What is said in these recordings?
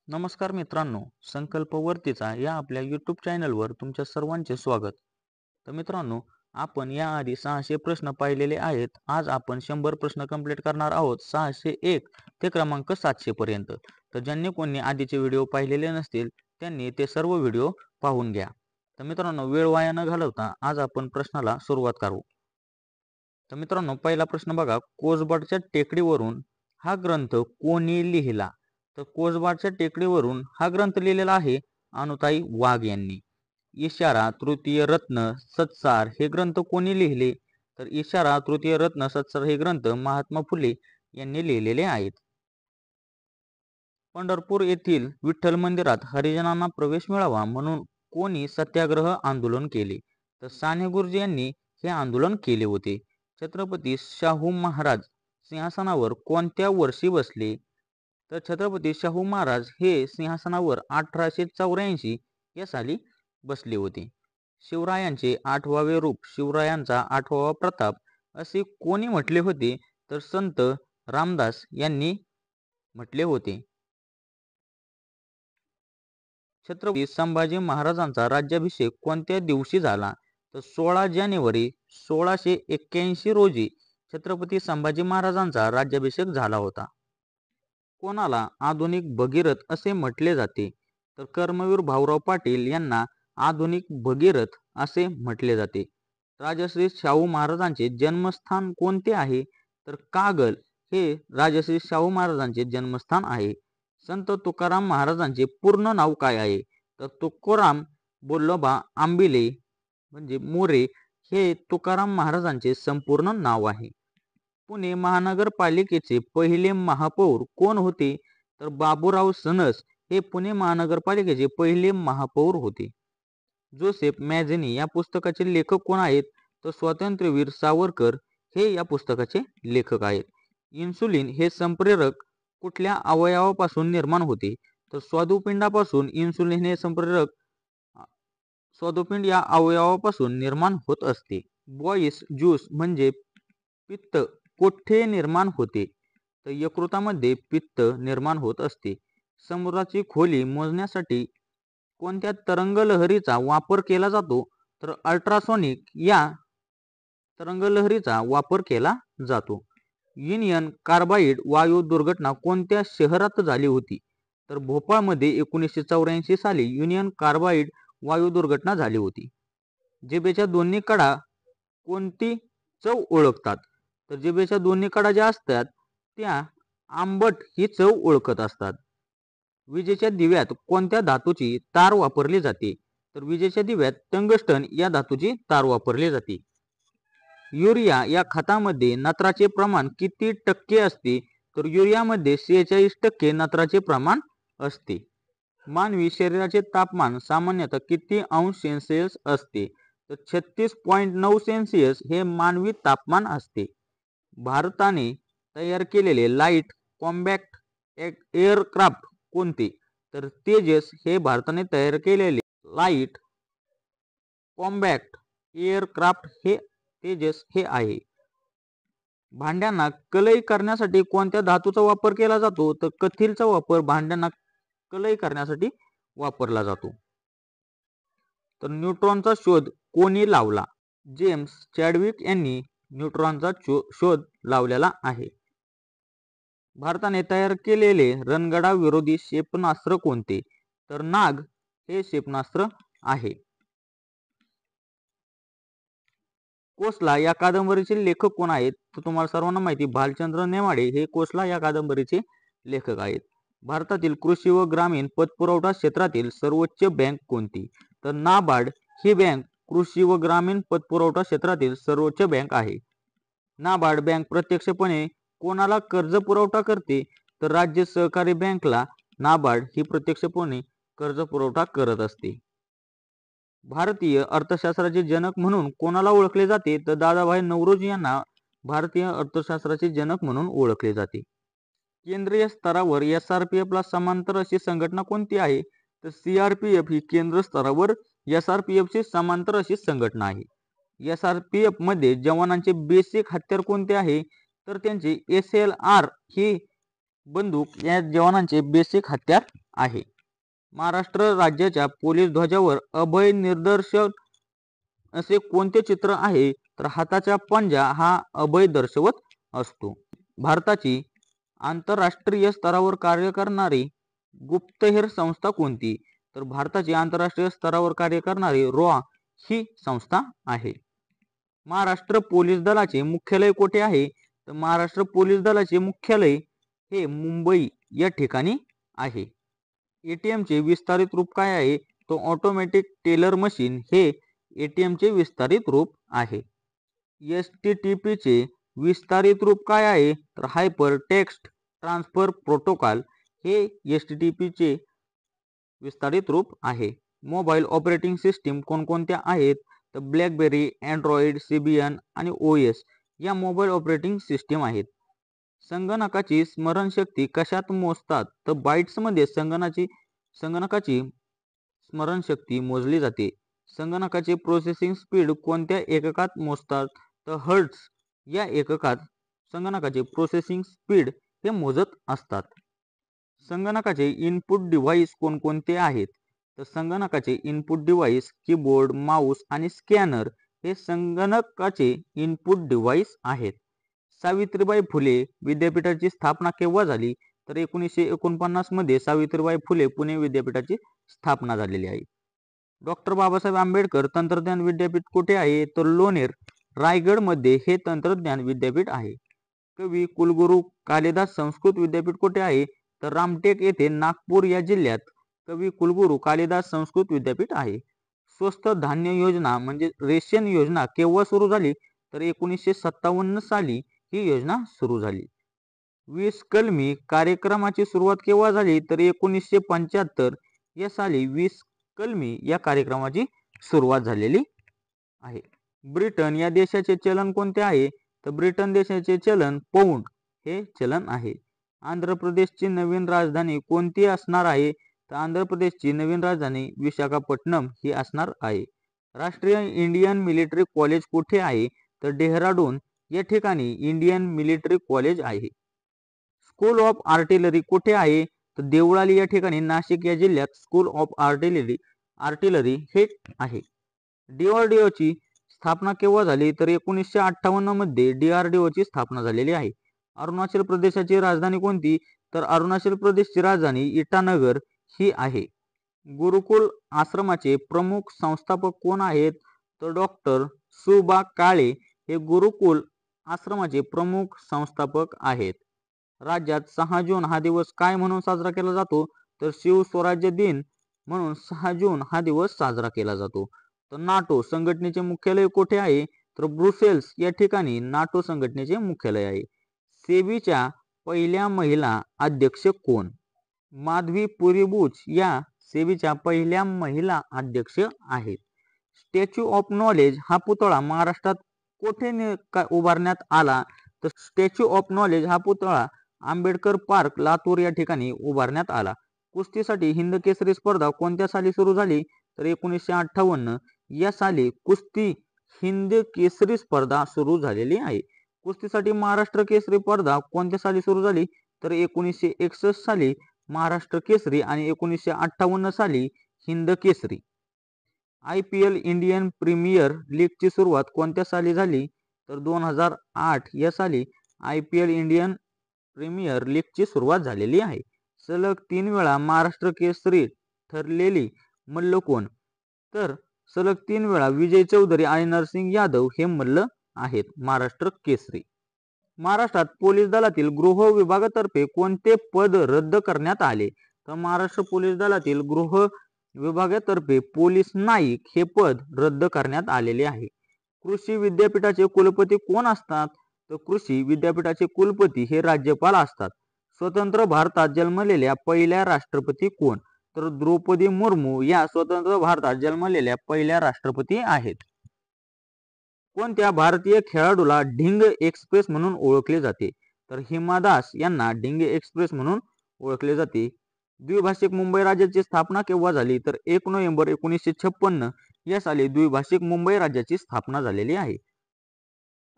नमस्कार मित्रांनो, संकल्प वर्तीचा या आपल्या यूट्यूब चॅनलवर तुमच्या सर्वांचे स्वागत. तर मित्रांनो, आपण याआधी 600 प्रश्न पाहिलेले आहेत. आज आपण 100 प्रश्न कंप्लीट करणार आहोत, 601 ते क्रमांक 700 पर्यंत. तर ज्यांनी कोणी आधीचे व्हिडिओ पाहिलेले नसतील त्यांनी ते सर्व व्हिडिओ पाहून घ्या. तर मित्रांनो, वेळ वाया न घालवता आज आपण प्रश्नाला सुरुवात करू. तर मित्रांनो, पहिला प्रश्न बघा, कोसबाडच्या टेकडीवरून हा ग्रंथ कोणी लिहिला? तर कोसबाडच्या टेकडीवरून हा ग्रंथ लिहिलेला आहे अनुताई वाघ यांनी. इशारा, तृतीय रत्न, सत्सार हे ग्रंथ कोणी लिहिले? तर इशारा, तृतीय रत्न, सत्सार हे ग्रंथ महात्मा फुले यांनी लिहिलेले आहेत. पंढरपूर येथील विठ्ठल मंदिरात हरिजनांना प्रवेश मिळावा म्हणून कोणी सत्याग्रह आंदोलन केले? तर साने गुरुजी यांनी हे आंदोलन केले होते. छत्रपती शाहू महाराज सिंहासनावर कोणत्या वर्षी बसले? तर छत्रपती शाहू महाराज हे सिंहासनावर 1884 या साली बसले होते. शिवरायांचे 8वावे रूप, शिवरायांचा 8वा प्रताप असे कोणी म्हटले होते? तर संत रामदास यांनी म्हटले होते. छत्रपती संभाजी महाराजांचा राज्याभिषेक कोणत्या दिवशी झाला? तर 16 जानेवारी 1681 रोजी छत्रपती संभाजी महाराजांचा राज्याभिषेक झाला होता. कोणाला आधुनिक भगीरथ असे म्हटले जाते? तर कर्मवीर भाऊराव पाटील यांना आधुनिक भगीरथ असे म्हटले जाते. राजश्री शाहू महाराजांचे जन्मस्थान कोणते आहे? तर कागल हे राजश्री शाहू महाराजांचे जन्मस्थान आहे. संत तुकाराम महाराजांचे पूर्ण नाव काय आहे? तर तुकाराम बोल्लोबा आंबिले म्हणजे मोरे हे तुकाराम महाराजांचे संपूर्ण नाव आहे. पुणे महानगरपालिकेचे पहिले महापौर कोण होते? तर बाबूराव सणस हे पुणे महानगरपालिकेचे पहिले महापौर होते. जोसेफ मॅझेनी या पुस्तकाचे लेखक कोण आहेत? तर स्वातंत्र्यवीर सावरकर हे या पुस्तकाचे लेखक आहेत. इन्सुलिन हे संप्रेरक कुठल्या अवयवापासून निर्माण होते? तर स्वादुपिंडापासून इन्सुलिन हे संप्रेरक स्वादुपिंड या अवयवापासून निर्माण होत असते. बॉईस ज्यूस म्हणजे पित्त कोठे निर्माण होते? तर यकृतामध्ये पित्त निर्माण होत असते. समुद्राची खोली मोजण्यासाठी कोणत्या तरंगलहरीचा वापर केला जातो? तर अल्ट्रासोनिक या तरंगलहरीचा वापर केला जातो. युनियन कार्बाइड वायू दुर्घटना कोणत्या शहरात झाली होती? तर भोपाळमध्ये 1984 साली युनियन कार्बाइड वायू दुर्घटना झाली होती. जिभेच्या दोन्ही कडा कोणती चव ओळखतात? तर जिभेच्या दोन्ही कडा ज्या असतात त्या आंबट ही चव ओळखत असतात. विजेच्या दिव्यात कोणत्या धातूची तार वापरली जाते? तर विजेच्या दिव्यात टंगस्टन या धातूची तार वापरली जाते. युरिया या खतामध्ये नत्राचे प्रमाण किती टक्के असते? तर युरियामध्ये 46% नत्राचे प्रमाण असते. मानवी शरीराचे तापमान सामान्यतः किती अंश सेल्सिअस असते? तर 36.9 सेल्सिअस हे मानवी तापमान असते. भारताने तयार केलेले लाईट कॉम्बॅक्ट एअरक्राफ्ट कोणते? तर तेजस हे भारताने तयार केलेले लाईट कॉम्बॅक्ट एअरक्राफ्ट हे तेजस हे आहे. भांड्यांना कलई करण्यासाठी कोणत्या धातूचा वापर केला जातो? तर कथीलचा वापर भांड्यांना कलई करण्यासाठी वापरला जातो. तर न्यूट्रॉनचा शोध कोणी लावला? जेम्स चॅडविक यांनी न्यूट्रॉनचा शोध लावलेला आहे. भारताने तयार केलेले रणगाडा विरोधी क्षेपणास्त्र कोणते? तर नाग हे क्षेपणास्त्र आहे. कोसला या कादंबरीचे लेखक कोण आहेत? तर तुम्हाला सर्वांना माहिती भालचंद्र नेमाडे हे कोसला या कादंबरीचे लेखक आहेत. भारतातील कृषी व ग्रामीण पतपुरवठा क्षेत्रातील सर्वोच्च बँक कोणती? तर नाबार्ड ही बँक कृषी व ग्रामीण पतपुरवठा क्षेत्रातील सर्वोच्च बँक आहे. नाबार्ड बँक प्रत्यक्षपणे कोणाला कर्ज पुरवठा करते? तर राज्य सहकारी बँकला नाबार्ड ही प्रत्यक्षपणे कर्ज पुरवठा करत असते. भारतीय अर्थशास्त्राचे जनक म्हणून कोणाला ओळखले जाते? तर दादाभाई नौरोजी यांना भारतीय अर्थशास्त्राचे जनक म्हणून ओळखले जाते. केंद्रीय स्तरावर SRPF ला समांतर अशी संघटना कोणती आहे? तर CRPF ही केंद्र स्तरावर SRPF ची समांतर अशी संघटना आहे. SRPF मध्ये जवानांचे बेसिक हत्यार कोणते आहे? तर त्यांचे SLR ही बंदूक या जवानांचे बेसिक हत्यार आहे. महाराष्ट्र राज्याच्या पोलीस ध्वजावर अभय निदर्शन असे कोणते चित्र आहे? तर हाताचा पंजा हा अभय दर्शवत असतो. भारताची आंतरराष्ट्रीय स्तरावर कार्य करणारी गुप्तहेर संस्था कोणती? तर भारताची आंतरराष्ट्रीय स्तरावर कार्य करणारी रॉ ही संस्था आहे. महाराष्ट्र पोलीस दलाचे मुख्यालय कोठे आहे? तर महाराष्ट्र पोलीस दलाचे मुख्यालय हे मुंबई या ठिकाणी आहे. ATM चे विस्तारित रूप काय आहे? तो ऑटोमॅटिक टेलर मशीन हे ATM चे विस्तारित रूप आहे. STTP चे विस्तारित रूप काय आहे? तर हायपर टेक्स्ट ट्रान्सफर प्रोटोकॉल हे STTP चे विस्तारित रूप आहे. मोबाईल ऑपरेटिंग सिस्टीम कोणकोणत्या आहेत? तर ब्लॅकबेरी, अँड्रॉइड, सिबियन आणि OS या मोबाईल ऑपरेटिंग सिस्टीम आहेत. संगणकाची स्मरणशक्ती कशात मोजतात? तर बाईट्समध्ये संगणकाची स्मरणशक्ती मोजली जाते. संगणकाचे प्रोसेसिंग स्पीड कोणत्या एककात मोजतात? तर हर्ट्झ या एककात संगणकाचे प्रोसेसिंग स्पीड हे मोजत असतात. संगणकाचे इनपुट डिव्हाइस कोणकोणते आहेत? तर संगणकाचे इनपुट डिव्हाइस कीबोर्ड, माऊस आणि स्कॅनर हे संगणकाचे इनपुट डिव्हाइस आहेत. सावित्रीबाई फुले विद्यापीठाची स्थापना केव्हा झाली? तर 1949 मध्ये सावित्रीबाई फुले पुणे विद्यापीठाची स्थापना झालेली आहे. डॉक्टर बाबासाहेब आंबेडकर तंत्रज्ञान विद्यापीठ कुठे आहे? तर लोणेर, रायगड मध्ये हे तंत्रज्ञान विद्यापीठ आहे. कवी कुलगुरू कालिदास संस्कृत विद्यापीठ कुठे आहे? तर रामटेक येथे नागपूर या जिल्ह्यात कवी कुलगुरू कालिदास संस्कृत विद्यापीठ आहे. स्वस्त धान्य योजना म्हणजे रेशन योजना केव्हा सुरू झाली? तर 1957 साली ही योजना सुरू झाली. 20 कलमी कार्यक्रमाची सुरुवात केव्हा झाली? तर 1975 या साली 20 कलमी या कार्यक्रमाची सुरुवात झालेली आहे. ब्रिटन या देशाचे चलन कोणते आहे? तर ब्रिटन देशाचे चलन पौंड हे चलन आहे. आंध्र प्रदेशची नवीन राजधानी कोणती असणार आहे? तर आंध्र प्रदेशची नवीन राजधानी विशाखापट्टणम ही असणार आहे. राष्ट्रीय इंडियन मिलिटरी कॉलेज कुठे आहे? तर डेहराडून या ठिकाणी इंडियन मिलिटरी कॉलेज आहे. स्कूल ऑफ आर्टिलरी कुठे आहे? तर देवळाली या ठिकाणी नाशिक या जिल्ह्यात स्कूल ऑफ आर्टिलरी हे आहे. DRDO ची स्थापना केव्हा झाली? तर 1958 मध्ये DRDO ची स्थापना झालेली आहे. अरुणाचल प्रदेशाची राजधानी कोणती? तर अरुणाचल प्रदेशची राजधानी इटानगर ही आहे. गुरुकुल आश्रमाचे प्रमुख संस्थापक कोण आहेत? तर डॉक्टर सुबा काळे हे गुरुकुल आश्रमाचे प्रमुख संस्थापक आहेत. राज्यात 6 जून हा दिवस काय म्हणून साजरा केला जातो? तर शिवस्वराज्य दिन म्हणून 6 जून हा दिवस साजरा केला जातो. तर नाटो संघटनेचे मुख्यालय कोठे आहे? तर ब्रुसेल्स या ठिकाणी नाटो संघटनेचे मुख्यालय आहे. सेबीच्या पहिल्या महिला अध्यक्ष कोण? माधवी पुरी बुच या सेबीच्या पहिल्या महिला अध्यक्ष आहेत. स्टॅच्यू ऑफ नॉलेज हा पुतळा महाराष्ट्रात कोठे उभारण्यात आला? तर स्टॅच्यू ऑफ नॉलेज हा पुतळा आंबेडकर पार्क लातूर या ठिकाणी उभारण्यात आला. कुस्तीसाठी हिंद केसरी स्पर्धा कोणत्या साली सुरू झाली? तर 1958 या साली कुस्ती हिंद केसरी स्पर्धा सुरू झालेली आहे. कुस्तीसाठी महाराष्ट्र केसरी स्पर्धा कोणत्या साली सुरू झाली? तर 1961 साली महाराष्ट्र केसरी आणि 1958 साली Hind Kesari. IPL Indian premier लीगची सुरुवात कोणत्या साली झाली? तर 2008 या साली IPL इंडियन प्रीमियर लीगची सुरुवात झालेली आहे. सलग 3 वेळा महाराष्ट्र केसरी ठरलेली मल्ल कोण? तर सलग 3 वेळा विजय चौधरी आणि नरसिंग यादव हे मल्ल आहेत महाराष्ट्र केसरी. महाराष्ट्रात पोलीस दलातील गृह विभागातर्फे कोणते पद रद्द करण्यात आले? तर महाराष्ट्र पोलीस दलातील गृह विभागातर्फे पोलीस नाईक हे पद रद्द करण्यात आलेले आहे. कृषी विद्यापीठाचे कुलपती कोण असतात? तर कृषी विद्यापीठाचे कुलपती हे राज्यपाल असतात. स्वतंत्र भारतात जन्मलेल्या पहिल्या राष्ट्रपती कोण? तर द्रौपदी मुर्मू या स्वतंत्र भारतात जन्मलेल्या पहिल्या राष्ट्रपती आहेत. कोणत्या भारतीय खेळाडूला ढिंग एक्सप्रेस म्हणून ओळखले जाते? तर हिमा दास यांना ढिंग एक्सप्रेस म्हणून ओळखले जाते. द्विभाषिक मुंबई राज्याची स्थापना केव्हा झाली? तर 1 नोव्हेंबर 1956 या साली द्विभाषिक मुंबई राज्याची स्थापना झालेली आहे.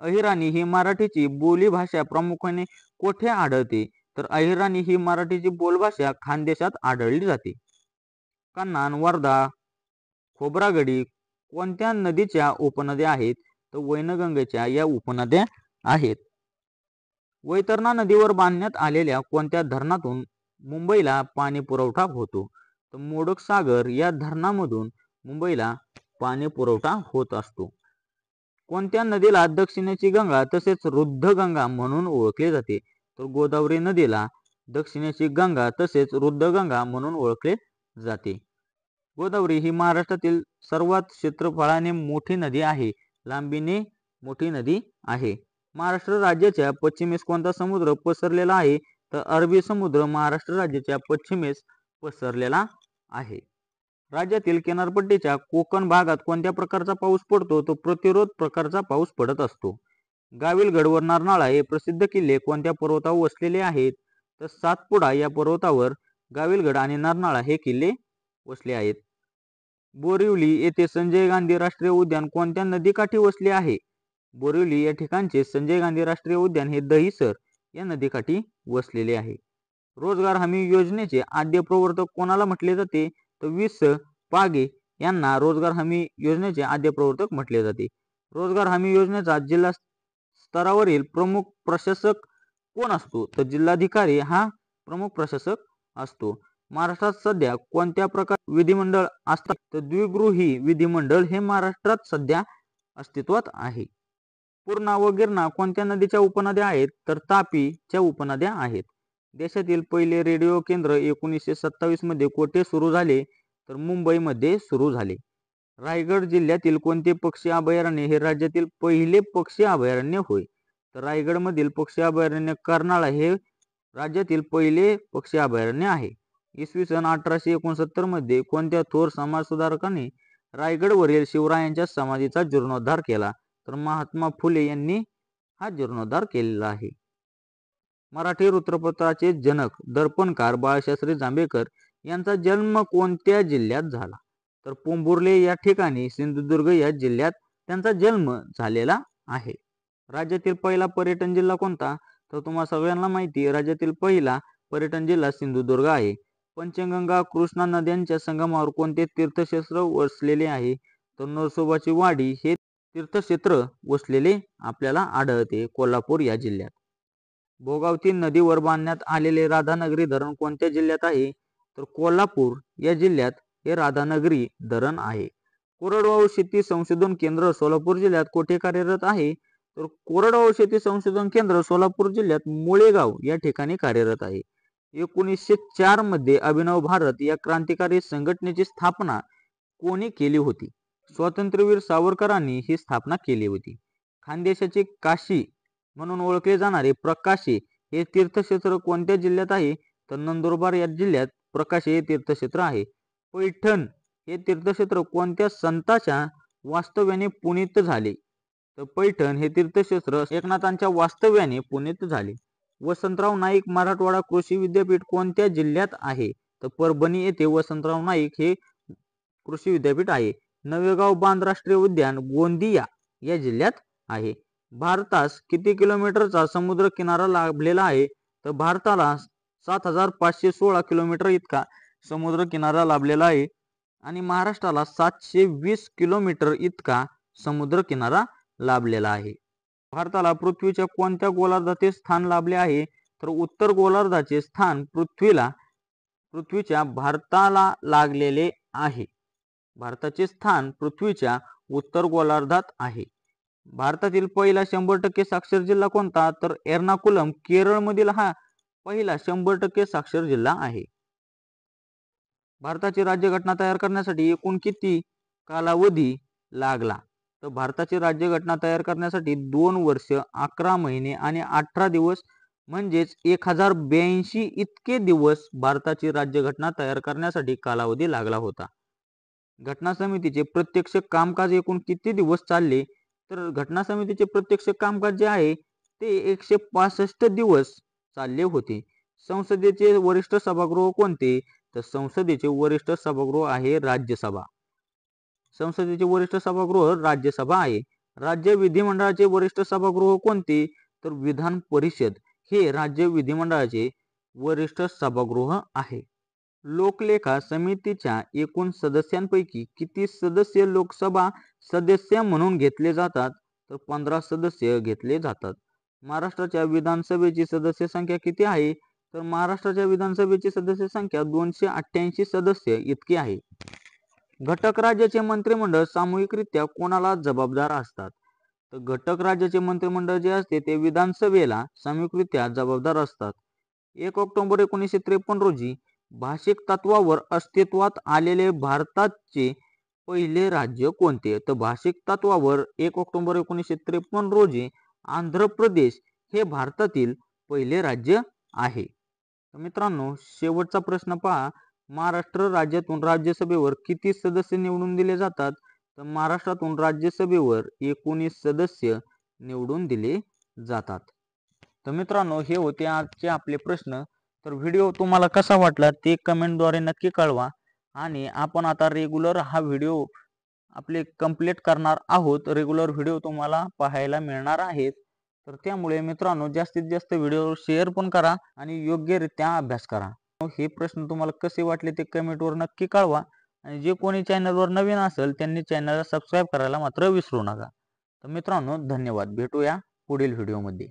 अहिराणी ही मराठीची बोलीभाषा प्रामुख्याने कोठे आढळते? तर अहिराणी ही मराठीची बोलभाषा खानदेशात आढळली जाते. कन्हान, वर्धा, खोब्रागडी कोणत्या नदीच्या उपनद्या आहेत? तर वैनगंगेच्या या उपनद्या आहेत. वैतरणा नदीवर बांधण्यात आलेल्या कोणत्या धरणातून मुंबईला पाणी पुरवठा होतो? तर मोडक सागर या धरणामधून मुंबईला पाणी पुरवठा होत असतो. कोणत्या नदीला दक्षिणेची गंगा तसेच रुद्ध गंगा म्हणून ओळखले जाते? तर गोदावरी नदीला दक्षिणेची गंगा तसेच रुद्ध गंगा म्हणून ओळखले जाते. गोदावरी ही महाराष्ट्रातील सर्वात क्षेत्रफळाने मोठी नदी आहे. लांबीने मोठी नदी आहे. महाराष्ट्र राज्याच्या पश्चिमेस कोणता समुद्र पसरलेला आहे? तर अरबी समुद्र महाराष्ट्र राज्याच्या पश्चिमेस पसरलेला आहे. राज्यातील किनारपट्टीच्या कोकण भागात कोणत्या प्रकारचा पाऊस पडतो? तो प्रतिरोध प्रकारचा पाऊस पडत असतो. गाविलगड व नारनाळा हे प्रसिद्ध किल्ले कोणत्या पर्वतावर वसलेले आहेत? तर सातपुडा या पर्वतावर गाविलगड आणि नारनाळा हे किल्ले वसले आहेत. बोरिवली येथे संजय गांधी राष्ट्रीय उद्यान कोणत्या नदीकाठी वसले आहे? बोरिवली या ठिकाणचे संजय गांधी राष्ट्रीय उद्यान हे दहिसर या नदीकाठी वसलेले आहे. रोजगार हमी योजनेचे आद्य प्रवर्तक कोणाला म्हटले जाते? तर वि.स. पागे यांना रोजगार हमी योजनेचे आद्य प्रवर्तक म्हटले जाते. रोजगार हमी योजनेचा जिल्हा स्तरावरील प्रमुख प्रशासक कोण असतो? तर जिल्हाधिकारी हा प्रमुख प्रशासक असतो. महाराष्ट्रात सध्या कोणत्या प्रकार विधिमंडळ असतात? तर द्विगृही विधिमंडळ हे महाराष्ट्रात सध्या अस्तित्वात आहे. पूर्णा व गिरणा कोणत्या नदीच्या उपनद्या आहेत? तर तापीच्या उपनद्या आहेत. देशातील पहिले रेडिओ केंद्र 1927 मध्ये कोठे सुरू झाले? तर मुंबईमध्ये सुरू झाले. रायगड जिल्ह्यातील कोणते पक्षी अभयारण्य हे राज्यातील पहिले पक्षी अभयारण्य होय? तर रायगडमधील पक्षी अभयारण्य कर्नाळा हे राज्यातील पहिले पक्षी अभयारण्य आहे. इसवी सन 1869 मध्ये कोणत्या थोर समाजसुधारकांनी रायगडवरील शिवरायांच्या समाधीचा जीर्णोद्धार केला? तर महात्मा फुले यांनी हा जीर्णोद्धार केलेला आहे. मराठी वृत्तपत्राचे जनक दर्पणकार बाळशास्त्री जांभेकर यांचा जन्म कोणत्या जिल्ह्यात झाला? तर पोंभुर्ले या ठिकाणी सिंधुदुर्ग या जिल्ह्यात त्यांचा जन्म झालेला आहे. राज्यातील पहिला पर्यटन जिल्हा कोणता? तर तुम्हाला सगळ्यांना माहिती आहे, राज्यातील पहिला पर्यटन जिल्हा सिंधुदुर्ग आहे. पंचगंगा कृष्णा नद्यांच्या संगमावर कोणते तीर्थक्षेत्र वसलेले आहे? तर नरसोबाची वाडी हे तीर्थक्षेत्र वसलेले आपल्याला आढळते कोल्हापूर या जिल्ह्यात. भोगावती नदीवर बांधण्यात आलेले राधानगरी धरण कोणत्या जिल्ह्यात आहे? तर कोल्हापूर या जिल्ह्यात हे राधानगरी धरण आहे. कोरडवाहू शेती संशोधन केंद्र सोलापूर जिल्ह्यात कोठे कार्यरत आहे? तर कोरडवाहू शेती संशोधन केंद्र सोलापूर जिल्ह्यात मुळेगाव या ठिकाणी कार्यरत आहे. 1904 मध्ये अभिनव भारत या क्रांतिकारी संघटनेची स्थापना कोणी केली होती? स्वातंत्र्यवीर सावरकरांनी ही स्थापना केली होती. खानदेशाची काशी म्हणून ओळखले जाणारे प्रकाशे हे तीर्थक्षेत्र कोणत्या जिल्ह्यात आहे? तर नंदुरबार या जिल्ह्यात प्रकाशे हे तीर्थक्षेत्र आहे. पैठण हे तीर्थक्षेत्र कोणत्या संतांच्या वास्तव्याने पुनीत झाले? तर पैठण हे तीर्थक्षेत्र एकनाथांच्या वास्तव्याने पुनीत झाले. वसंतराव नाईक मराठवाडा कृषी विद्यापीठ कोणत्या जिल्ह्यात आहे? तर परभणी येथे वसंतराव नाईक हे कृषी विद्यापीठ आहे. नवेगाव बांध राष्ट्रीय उद्यान गोंदिया या जिल्ह्यात आहे. भारतास किती किलोमीटरचा समुद्र किनारा लाभलेला आहे? तर भारताला 7516 किलोमीटर इतका समुद्र किनारा लाभलेला आहे आणि महाराष्ट्राला 720 किलोमीटर इतका समुद्र किनारा लाभलेला आहे. भारताला पृथ्वीच्या कोणत्या गोलार्धाचे स्थान लाभले आहे? तर उत्तर गोलार्धाचे स्थान पृथ्वीच्या भारताला लागलेले आहे. भारताचे स्थान पृथ्वीच्या उत्तर गोलार्धात आहे. भारतातील पहिला 100% साक्षर जिल्हा कोणता? तर एर्नाकुलम केरळमधील हा पहिला 100% साक्षर जिल्हा आहे. भारताची राज्यघटना तयार करण्यासाठी एकूण किती कालावधी लागला? तर भारताची राज्यघटना तयार करण्यासाठी 2 वर्ष 11 महिने आणि 18 दिवस म्हणजेच 1082 इतके दिवस भारताची राज्यघटना तयार करण्यासाठी कालावधी लागला होता. घटना समितीचे प्रत्यक्ष कामकाज एकूण किती दिवस चालले? तर घटना समितीचे प्रत्यक्ष कामकाज जे आहे ते 165 दिवस चालले होते. संसदेचे वरिष्ठ सभागृह कोणते? तर संसदेचे वरिष्ठ सभागृह आहे राज्यसभा. संसदेचे वरिष्ठ सभागृह राज्यसभा आहे. राज्य विधिमंडळाचे वरिष्ठ सभागृह कोणते? तर विधान परिषद हे राज्य विधिमंडळाचे वरिष्ठ सभागृह आहे. लोकलेखा समितीच्या एकूण सदस्यांपैकी किती सदस्य लोकसभा सदस्य म्हणून घेतले जातात? तर 15 सदस्य घेतले जातात. महाराष्ट्राच्या विधानसभेची सदस्य संख्या किती आहे? तर महाराष्ट्राच्या विधानसभेची सदस्य संख्या 288 सदस्य इतकी आहे. घटक राज्याचे मंत्रिमंडळ सामूहिकरित्या कोणाला जबाबदार असतात? तर घटक राज्याचे मंत्रिमंडळ जे असते ते विधानसभेला सामूहिकरित्या जबाबदार असतात. 1 ऑक्टोबर 1953 रोजी भाषिक तत्वावर अस्तित्वात आलेले भारताचे पहिले राज्य कोणते? तर भाषिक तत्वावर 1 ऑक्टोबर 1953 रोजी आंध्र प्रदेश हे भारतातील पहिले राज्य आहे. तर मित्रांनो, शेवटचा प्रश्न पहा. महाराष्ट्र राज्यातून राज्यसभेवर किती सदस्य निवडून दिले जातात? तर महाराष्ट्रातून राज्यसभेवर 19 सदस्य निवडून दिले जातात. तर मित्रांनो, हे होते आजचे आपले प्रश्न. तर व्हिडिओ तुम्हाला कसा वाटला ते कमेंटद्वारे नक्की कळवा. आणि आपण आता रेग्युलर हा व्हिडिओ आपले कंप्लीट करणार आहोत. रेग्युलर व्हिडिओ तुम्हाला पाहायला मिळणार आहेत. तर त्यामुळे मित्रांनो, जास्तीत जास्त व्हिडिओ शेअर पण करा आणि योग्यरित्या अभ्यास करा. हे प्रश्न तुम्हाला कसे वाटले ते कमेंटवर नक्की कळवा. आणि जे कोणी चॅनलवर नवीन असेल त्यांनी चॅनलला सबस्क्राईब करायला मात्र विसरू नका. तर मित्रांनो, धन्यवाद. भेटूया पुढील व्हिडिओमध्ये.